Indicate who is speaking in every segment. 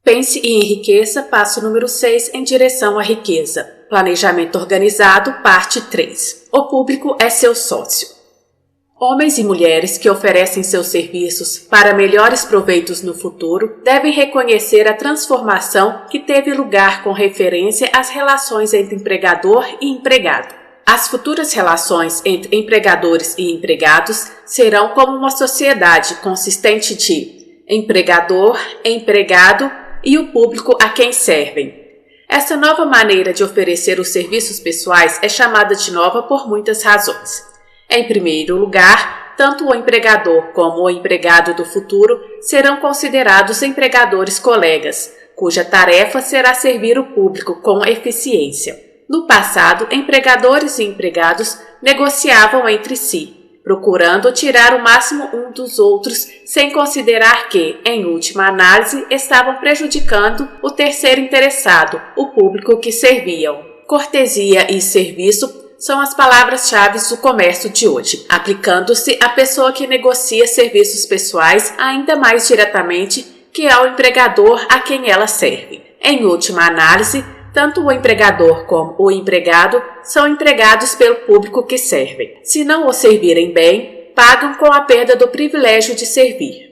Speaker 1: Pense e enriqueça, passo número 6, em direção à riqueza. Planejamento organizado, parte 3. O público é seu sócio. Homens e mulheres que oferecem seus serviços para melhores proveitos no futuro devem reconhecer a transformação que teve lugar com referência às relações entre empregador e empregado. As futuras relações entre empregadores e empregados serão como uma sociedade consistente de empregador, empregado e o público a quem servem. Essa nova maneira de oferecer os serviços pessoais é chamada de nova por muitas razões. Em primeiro lugar, tanto o empregador como o empregado do futuro serão considerados empregadores colegas, cuja tarefa será servir o público com eficiência. No passado, empregadores e empregados negociavam entre si, procurando tirar o máximo um dos outros, sem considerar que, em última análise, estavam prejudicando o terceiro interessado, o público que serviam. Cortesia e serviço são as palavras-chave do comércio de hoje, aplicando-se à pessoa que negocia serviços pessoais ainda mais diretamente que ao empregador a quem ela serve. Em última análise, tanto o empregador como o empregado são empregados pelo público que servem. Se não o servirem bem, pagam com a perda do privilégio de servir.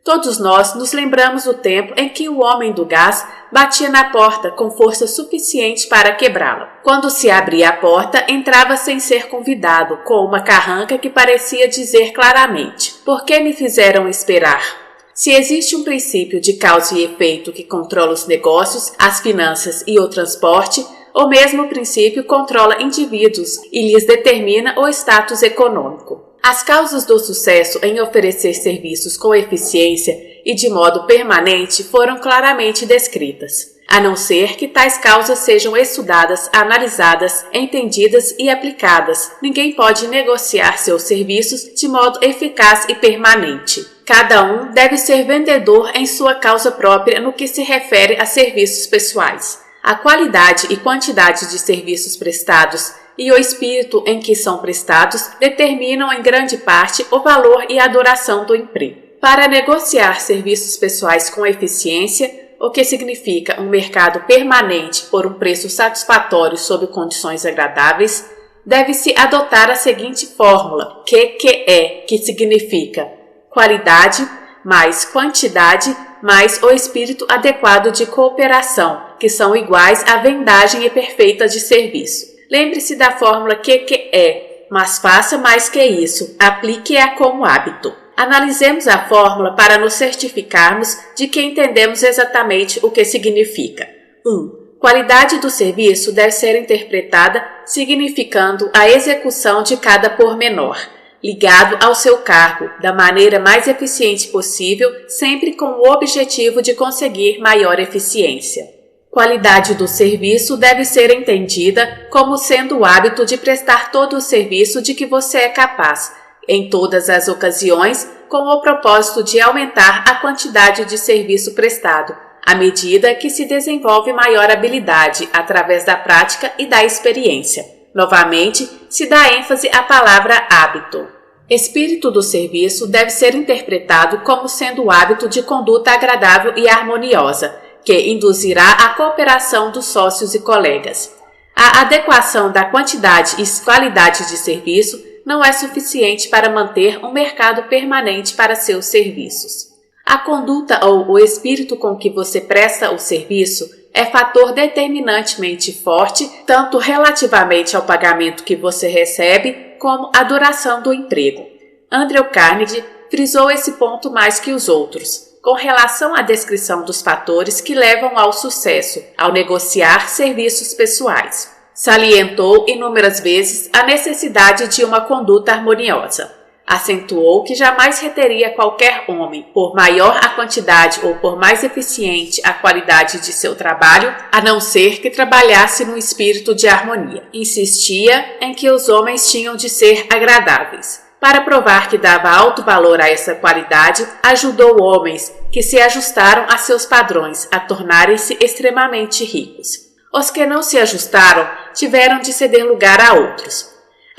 Speaker 1: Todos nós nos lembramos do tempo em que o homem do gás batia na porta com força suficiente para quebrá-la. Quando se abria a porta, entrava sem ser convidado, com uma carranca que parecia dizer claramente: "Por que me fizeram esperar?" Se existe um princípio de causa e efeito que controla os negócios, as finanças e o transporte, o mesmo princípio controla indivíduos e lhes determina o status econômico. As causas do sucesso em oferecer serviços com eficiência e de modo permanente foram claramente descritas, a não ser que tais causas sejam estudadas, analisadas, entendidas e aplicadas. Ninguém pode negociar seus serviços de modo eficaz e permanente. Cada um deve ser vendedor em sua causa própria no que se refere a serviços pessoais. A qualidade e quantidade de serviços prestados e o espírito em que são prestados determinam em grande parte o valor e a duração do emprego. Para negociar serviços pessoais com eficiência, o que significa um mercado permanente por um preço satisfatório sob condições agradáveis, deve-se adotar a seguinte fórmula, QQE, que significa qualidade mais quantidade mais o espírito adequado de cooperação, que são iguais à vendagem perfeita de serviço. Lembre-se da fórmula QQE, mas faça mais que isso, aplique-a como hábito. Analisemos a fórmula para nos certificarmos de que entendemos exatamente o que significa. 1. Qualidade do serviço deve ser interpretada significando a execução de cada pormenor, ligado ao seu cargo, da maneira mais eficiente possível, sempre com o objetivo de conseguir maior eficiência. Qualidade do serviço deve ser entendida como sendo o hábito de prestar todo o serviço de que você é capaz, em todas as ocasiões, com o propósito de aumentar a quantidade de serviço prestado, à medida que se desenvolve maior habilidade através da prática e da experiência. Novamente, se dá ênfase à palavra hábito. Espírito do serviço deve ser interpretado como sendo o hábito de conduta agradável e harmoniosa, que induzirá a cooperação dos sócios e colegas. A adequação da quantidade e qualidade de serviço não é suficiente para manter um mercado permanente para seus serviços. A conduta ou o espírito com que você presta o serviço é fator determinantemente forte, tanto relativamente ao pagamento que você recebe, como à duração do emprego. Andrew Carnegie frisou esse ponto mais que os outros, com relação à descrição dos fatores que levam ao sucesso ao negociar serviços pessoais. Salientou inúmeras vezes a necessidade de uma conduta harmoniosa. Acentuou que jamais reteria qualquer homem, por maior a quantidade ou por mais eficiente a qualidade de seu trabalho, a não ser que trabalhasse num espírito de harmonia. Insistia em que os homens tinham de ser agradáveis. Para provar que dava alto valor a essa qualidade, ajudou homens que se ajustaram a seus padrões a tornarem-se extremamente ricos. Os que não se ajustaram tiveram de ceder lugar a outros.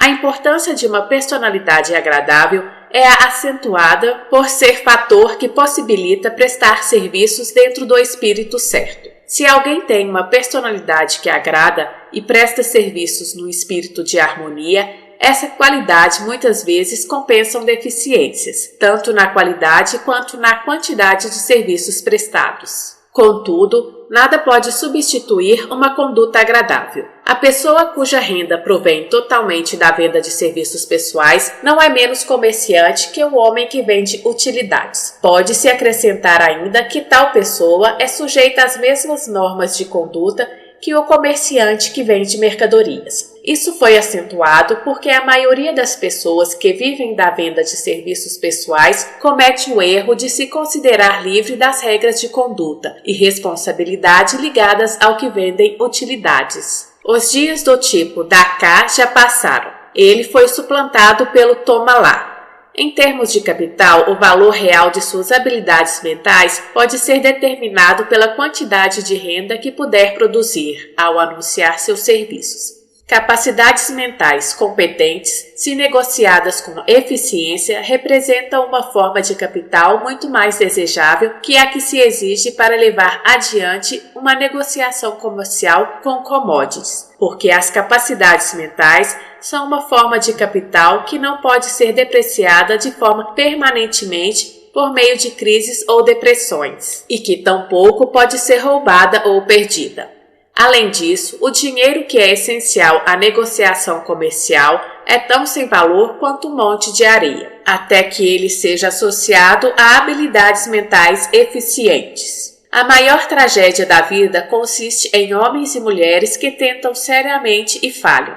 Speaker 1: A importância de uma personalidade agradável é acentuada por ser fator que possibilita prestar serviços dentro do espírito certo. Se alguém tem uma personalidade que agrada e presta serviços no espírito de harmonia, essa qualidade muitas vezes compensam deficiências, tanto na qualidade quanto na quantidade de serviços prestados. Contudo, nada pode substituir uma conduta agradável. A pessoa cuja renda provém totalmente da venda de serviços pessoais não é menos comerciante que o homem que vende utilidades. Pode-se acrescentar ainda que tal pessoa é sujeita às mesmas normas de conduta que o comerciante que vende mercadorias. Isso foi acentuado porque a maioria das pessoas que vivem da venda de serviços pessoais comete o erro de se considerar livre das regras de conduta e responsabilidade ligadas ao que vendem utilidades. Os dias do tipo "dá cá" já passaram. Ele foi suplantado pelo "toma lá". Em termos de capital, o valor real de suas habilidades mentais pode ser determinado pela quantidade de renda que puder produzir ao anunciar seus serviços. Capacidades mentais competentes, se negociadas com eficiência, representam uma forma de capital muito mais desejável que a que se exige para levar adiante uma negociação comercial com commodities, porque as capacidades mentais são uma forma de capital que não pode ser depreciada de forma permanentemente por meio de crises ou depressões, e que tampouco pode ser roubada ou perdida. Além disso, o dinheiro que é essencial à negociação comercial é tão sem valor quanto um monte de areia, até que ele seja associado a habilidades mentais eficientes. A maior tragédia da vida consiste em homens e mulheres que tentam seriamente e falham.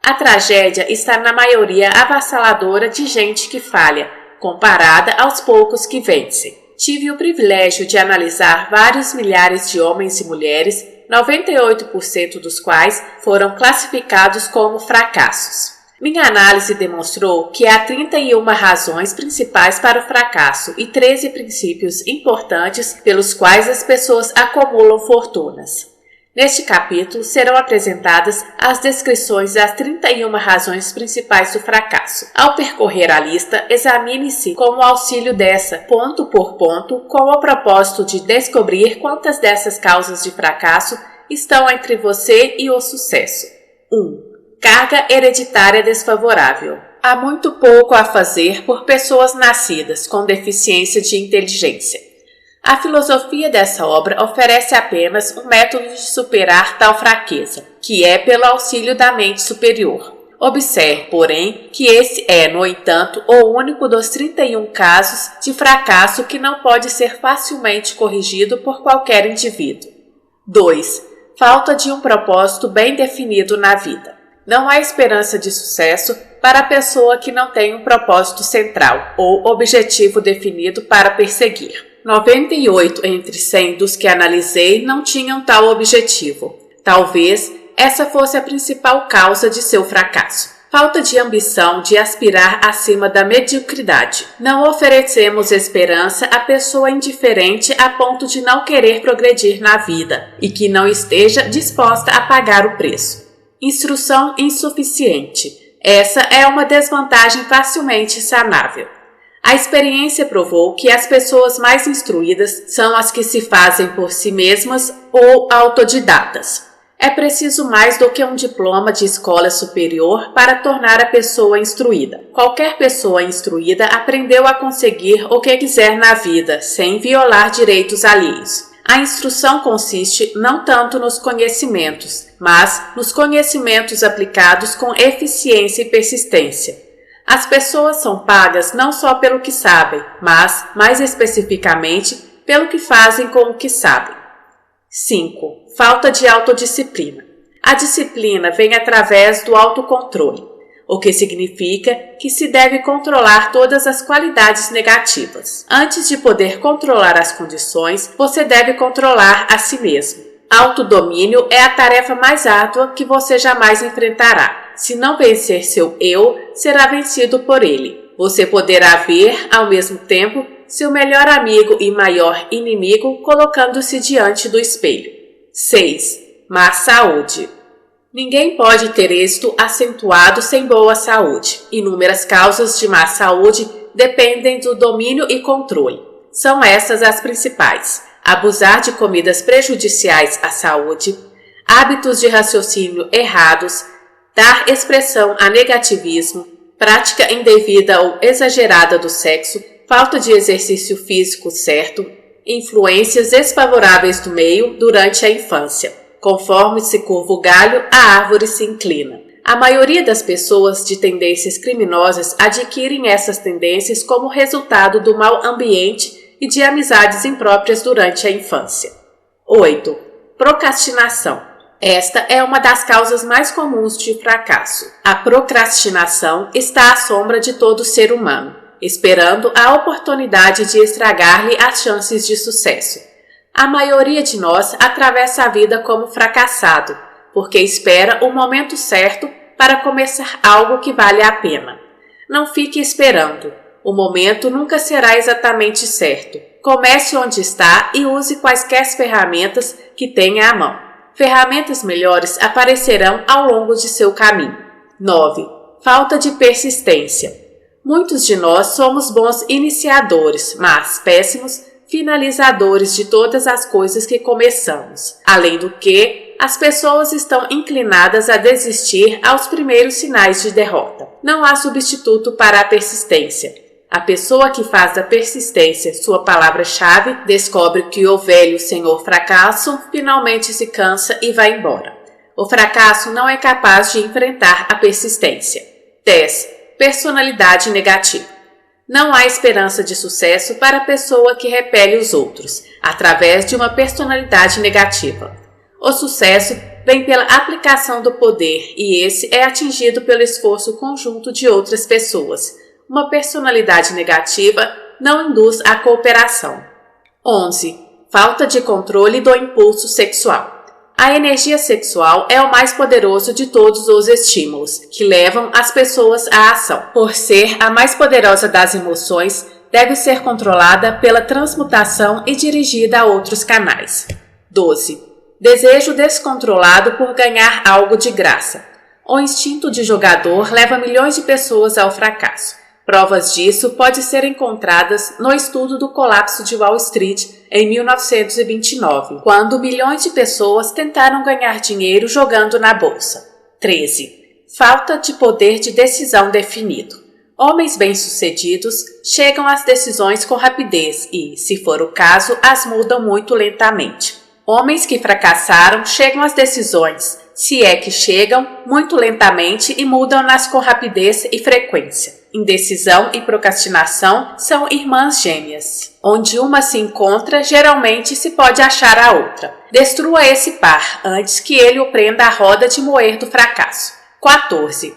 Speaker 1: A tragédia está na maioria avassaladora de gente que falha, comparada aos poucos que vencem. Tive o privilégio de analisar vários milhares de homens e mulheres, 98% dos quais foram classificados como fracassos. Minha análise demonstrou que há 31 razões principais para o fracasso e 13 princípios importantes pelos quais as pessoas acumulam fortunas. Neste capítulo serão apresentadas as descrições das 31 razões principais do fracasso. Ao percorrer a lista, examine-se com o auxílio dessa, ponto por ponto, com o propósito de descobrir quantas dessas causas de fracasso estão entre você e o sucesso. 1. Carga hereditária desfavorável. Há muito pouco a fazer por pessoas nascidas com deficiência de inteligência. A filosofia dessa obra oferece apenas um método de superar tal fraqueza, que é pelo auxílio da mente superior. Observe, porém, que esse é, no entanto, o único dos 31 casos de fracasso que não pode ser facilmente corrigido por qualquer indivíduo. 2. Falta de um propósito bem definido na vida. Não há esperança de sucesso para a pessoa que não tem um propósito central ou objetivo definido para perseguir. 98 entre 100 dos que analisei não tinham tal objetivo. Talvez essa fosse a principal causa de seu fracasso. Falta de ambição de aspirar acima da mediocridade. Não oferecemos esperança à pessoa indiferente a ponto de não querer progredir na vida e que não esteja disposta a pagar o preço. Instrução insuficiente. Essa é uma desvantagem facilmente sanável. A experiência provou que as pessoas mais instruídas são as que se fazem por si mesmas ou autodidatas. É preciso mais do que um diploma de escola superior para tornar a pessoa instruída. Qualquer pessoa instruída aprendeu a conseguir o que quiser na vida, sem violar direitos alheios. A instrução consiste não tanto nos conhecimentos, mas nos conhecimentos aplicados com eficiência e persistência. As pessoas são pagas não só pelo que sabem, mas, mais especificamente, pelo que fazem com o que sabem. 5. Falta de autodisciplina. A disciplina vem através do autocontrole, o que significa que se deve controlar todas as qualidades negativas. Antes de poder controlar as condições, você deve controlar a si mesmo. Autodomínio é a tarefa mais árdua que você jamais enfrentará. Se não vencer seu eu, será vencido por ele. Você poderá ver, ao mesmo tempo, seu melhor amigo e maior inimigo colocando-se diante do espelho. 6. Má saúde. Ninguém pode ter êxito acentuado sem boa saúde. Inúmeras causas de má saúde dependem do domínio e controle. São essas as principais: abusar de comidas prejudiciais à saúde, hábitos de raciocínio errados, dar expressão a negativismo, prática indevida ou exagerada do sexo, falta de exercício físico certo, influências desfavoráveis do meio durante a infância. Conforme se curva o galho, a árvore se inclina. A maioria das pessoas de tendências criminosas adquirem essas tendências como resultado do mau ambiente e de amizades impróprias durante a infância. 8. Procrastinação. Esta é uma das causas mais comuns de fracasso. A procrastinação está à sombra de todo ser humano, esperando a oportunidade de estragar-lhe as chances de sucesso. A maioria de nós atravessa a vida como fracassado, porque espera o momento certo para começar algo que vale a pena. Não fique esperando. O momento nunca será exatamente certo. Comece onde está e use quaisquer ferramentas que tenha à mão. Ferramentas melhores aparecerão ao longo de seu caminho. 9. Falta de persistência. Muitos de nós somos bons iniciadores, mas péssimos finalizadores de todas as coisas que começamos. Além do que, as pessoas estão inclinadas a desistir aos primeiros sinais de derrota. Não há substituto para a persistência. A pessoa que faz da persistência sua palavra-chave descobre que o velho senhor fracasso finalmente se cansa e vai embora. O fracasso não é capaz de enfrentar a persistência. 10. Personalidade negativa. Não há esperança de sucesso para a pessoa que repele os outros, através de uma personalidade negativa. O sucesso vem pela aplicação do poder e esse é atingido pelo esforço conjunto de outras pessoas. Uma personalidade negativa não induz à cooperação. 11. Falta de controle do impulso sexual. A energia sexual é o mais poderoso de todos os estímulos, que levam as pessoas à ação. Por ser a mais poderosa das emoções, deve ser controlada pela transmutação e dirigida a outros canais. 12. Desejo descontrolado por ganhar algo de graça. O instinto de jogador leva milhões de pessoas ao fracasso. Provas disso podem ser encontradas no estudo do colapso de Wall Street em 1929, quando milhões de pessoas tentaram ganhar dinheiro jogando na bolsa. 13. Falta de poder de decisão definido. Homens bem-sucedidos chegam às decisões com rapidez e, se for o caso, as mudam muito lentamente. Homens que fracassaram chegam às decisões, se é que chegam, muito lentamente e mudam-nas com rapidez e frequência. Indecisão e procrastinação são irmãs gêmeas. Onde uma se encontra, geralmente se pode achar a outra. Destrua esse par antes que ele o prenda à roda de moer do fracasso. 14.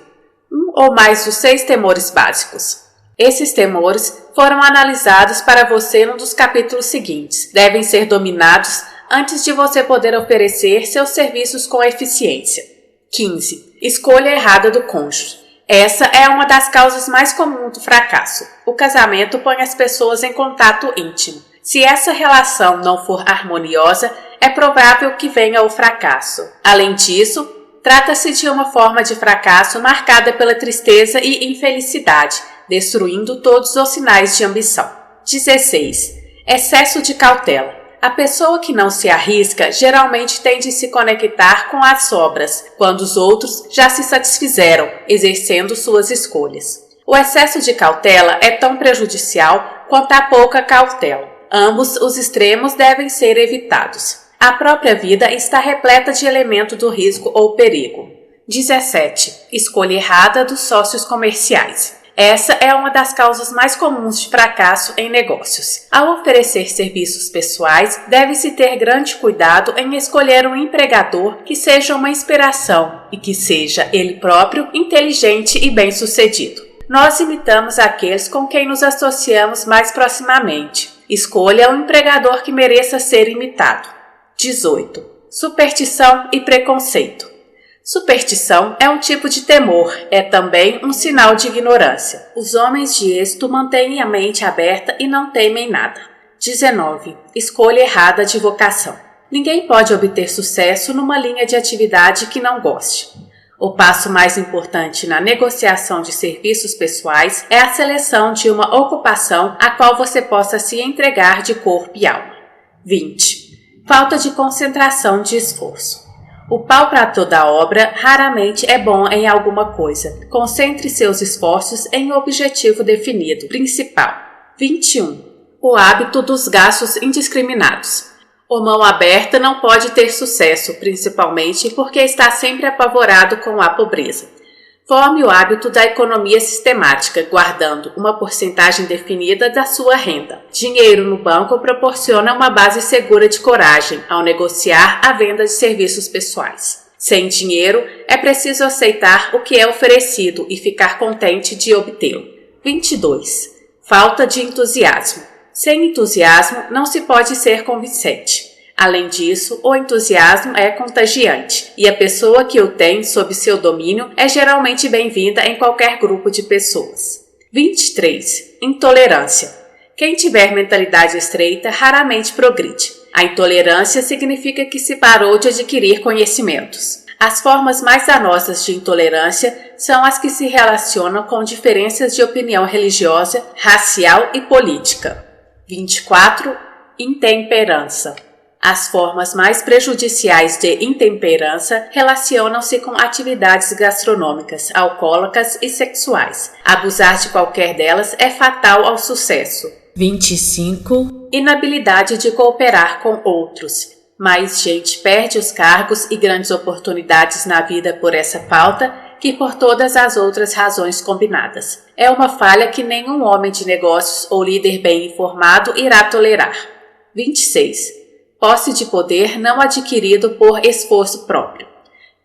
Speaker 1: Um ou mais dos 6 temores básicos. Esses temores foram analisados para você num dos capítulos seguintes. Devem ser dominados antes de você poder oferecer seus serviços com eficiência. 15. Escolha errada do cônjuge. Essa é uma das causas mais comuns do fracasso. O casamento põe as pessoas em contato íntimo. Se essa relação não for harmoniosa, é provável que venha o fracasso. Além disso, trata-se de uma forma de fracasso marcada pela tristeza e infelicidade, destruindo todos os sinais de ambição. 16. Excesso de cautela. A pessoa que não se arrisca geralmente tende a se conectar com as sobras, quando os outros já se satisfizeram, exercendo suas escolhas. O excesso de cautela é tão prejudicial quanto a pouca cautela. Ambos os extremos devem ser evitados. A própria vida está repleta de elementos do risco ou perigo. 17. Escolha errada dos sócios comerciais. Essa é uma das causas mais comuns de fracasso em negócios. Ao oferecer serviços pessoais, deve-se ter grande cuidado em escolher um empregador que seja uma inspiração e que seja ele próprio inteligente e bem-sucedido. Nós imitamos aqueles com quem nos associamos mais proximamente. Escolha um empregador que mereça ser imitado. 18. Superstição e preconceito. Superstição é um tipo de temor, é também um sinal de ignorância. Os homens de êxito mantêm a mente aberta e não temem nada. 19. Escolha errada de vocação. Ninguém pode obter sucesso numa linha de atividade que não goste. O passo mais importante na negociação de serviços pessoais é a seleção de uma ocupação a qual você possa se entregar de corpo e alma. 20. Falta de concentração de esforço. O pau para toda obra raramente é bom em alguma coisa. Concentre seus esforços em um objetivo definido, principal. 21. O hábito dos gastos indiscriminados. O mão aberta não pode ter sucesso, principalmente porque está sempre apavorado com a pobreza. Forme o hábito da economia sistemática, guardando uma porcentagem definida da sua renda. Dinheiro no banco proporciona uma base segura de coragem ao negociar a venda de serviços pessoais. Sem dinheiro, é preciso aceitar o que é oferecido e ficar contente de obtê-lo. 22. Falta de entusiasmo. Sem entusiasmo, não se pode ser convincente. Além disso, o entusiasmo é contagiante e a pessoa que o tem sob seu domínio é geralmente bem-vinda em qualquer grupo de pessoas. 23. Intolerância. Quem tiver mentalidade estreita raramente progride. A intolerância significa que se parou de adquirir conhecimentos. As formas mais danosas de intolerância são as que se relacionam com diferenças de opinião religiosa, racial e política. 24. Intemperança. As formas mais prejudiciais de intemperança relacionam-se com atividades gastronômicas, alcoólicas e sexuais. Abusar de qualquer delas é fatal ao sucesso. 25. Inabilidade de cooperar com outros. Mais gente perde os cargos e grandes oportunidades na vida por essa falta que por todas as outras razões combinadas. É uma falha que nenhum homem de negócios ou líder bem informado irá tolerar. 26. Posse de poder não adquirido por esforço próprio.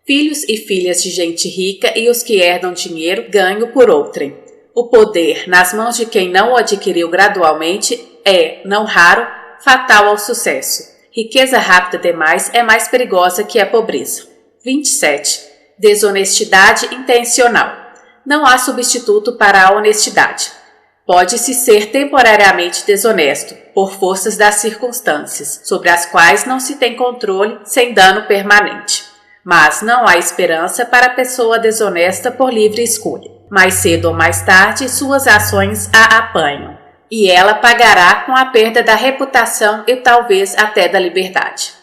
Speaker 1: Filhos e filhas de gente rica e os que herdam dinheiro ganham por outrem. O poder nas mãos de quem não o adquiriu gradualmente é, não raro, fatal ao sucesso. Riqueza rápida demais é mais perigosa que a pobreza. 27. Desonestidade intencional. Não há substituto para a honestidade. Pode-se ser temporariamente desonesto, por forças das circunstâncias, sobre as quais não se tem controle sem dano permanente. Mas não há esperança para a pessoa desonesta por livre escolha. Mais cedo ou mais tarde, suas ações a apanham, e ela pagará com a perda da reputação e talvez até da liberdade.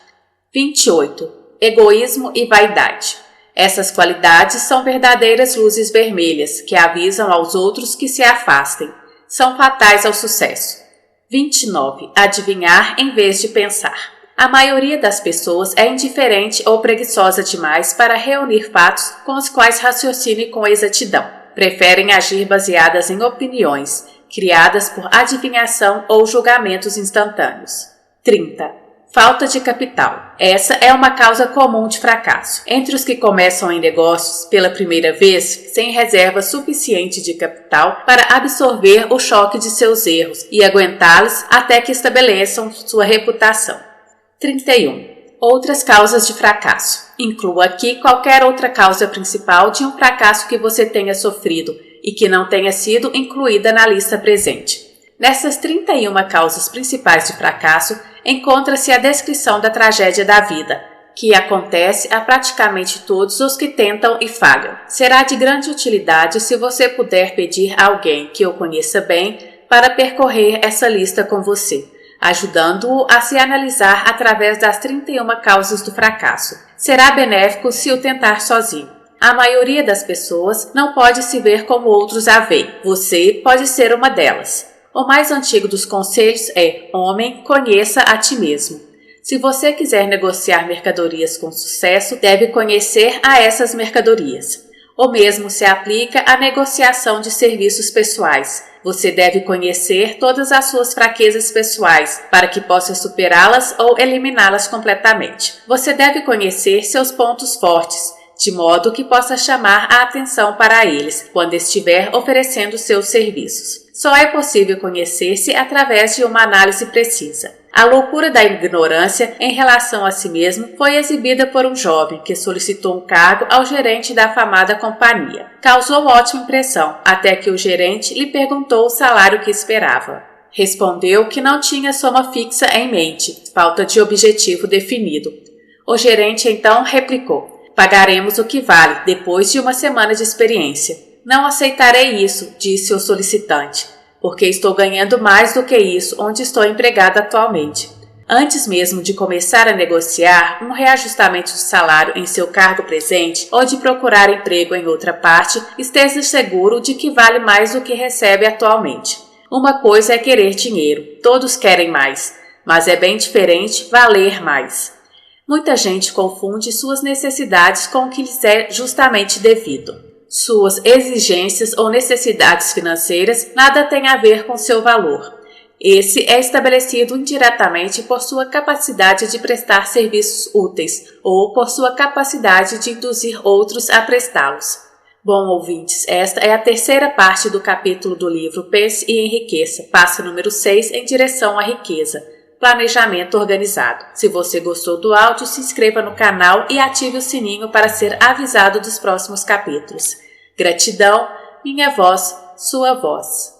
Speaker 1: 28. Egoísmo e vaidade. Essas qualidades são verdadeiras luzes vermelhas que avisam aos outros que se afastem. São fatais ao sucesso. 29. Adivinhar em vez de pensar. A maioria das pessoas é indiferente ou preguiçosa demais para reunir fatos com os quais raciocinem com exatidão. Preferem agir baseadas em opiniões, criadas por adivinhação ou julgamentos instantâneos. 30. Falta de capital. Essa é uma causa comum de fracasso. Entre os que começam em negócios pela primeira vez, sem reserva suficiente de capital para absorver o choque de seus erros e aguentá-los até que estabeleçam sua reputação. 31. Outras causas de fracasso. Inclua aqui qualquer outra causa principal de um fracasso que você tenha sofrido e que não tenha sido incluída na lista presente. Nessas 31 causas principais de fracasso, encontra-se a descrição da tragédia da vida, que acontece a praticamente todos os que tentam e falham. Será de grande utilidade se você puder pedir a alguém que o conheça bem para percorrer essa lista com você, ajudando-o a se analisar através das 31 causas do fracasso. Será benéfico se o tentar sozinho. A maioria das pessoas não pode se ver como outros a veem. Você pode ser uma delas. O mais antigo dos conselhos é: homem, conheça a ti mesmo. Se você quiser negociar mercadorias com sucesso, deve conhecer a essas mercadorias. O mesmo se aplica à negociação de serviços pessoais. Você deve conhecer todas as suas fraquezas pessoais para que possa superá-las ou eliminá-las completamente. Você deve conhecer seus pontos fortes, de modo que possa chamar a atenção para eles quando estiver oferecendo seus serviços. Só é possível conhecer-se através de uma análise precisa. A loucura da ignorância em relação a si mesmo foi exibida por um jovem que solicitou um cargo ao gerente da afamada companhia. Causou ótima impressão, até que o gerente lhe perguntou o salário que esperava. Respondeu que não tinha soma fixa em mente, falta de objetivo definido. O gerente então replicou: pagaremos o que vale, depois de uma semana de experiência. Não aceitarei isso, disse o solicitante, porque estou ganhando mais do que isso onde estou empregado atualmente. Antes mesmo de começar a negociar um reajustamento de salário em seu cargo presente ou de procurar emprego em outra parte, esteja seguro de que vale mais do que recebe atualmente. Uma coisa é querer dinheiro, todos querem mais, mas é bem diferente valer mais. Muita gente confunde suas necessidades com o que lhes é justamente devido. Suas exigências ou necessidades financeiras nada têm a ver com seu valor. Esse é estabelecido indiretamente por sua capacidade de prestar serviços úteis ou por sua capacidade de induzir outros a prestá-los. Bom, ouvintes, esta é a terceira parte do capítulo do livro Pense e Enriqueça, passo número 6, em direção à riqueza. Planejamento organizado. Se você gostou do áudio, se inscreva no canal e ative o sininho para ser avisado dos próximos capítulos. Gratidão, minha voz, sua voz.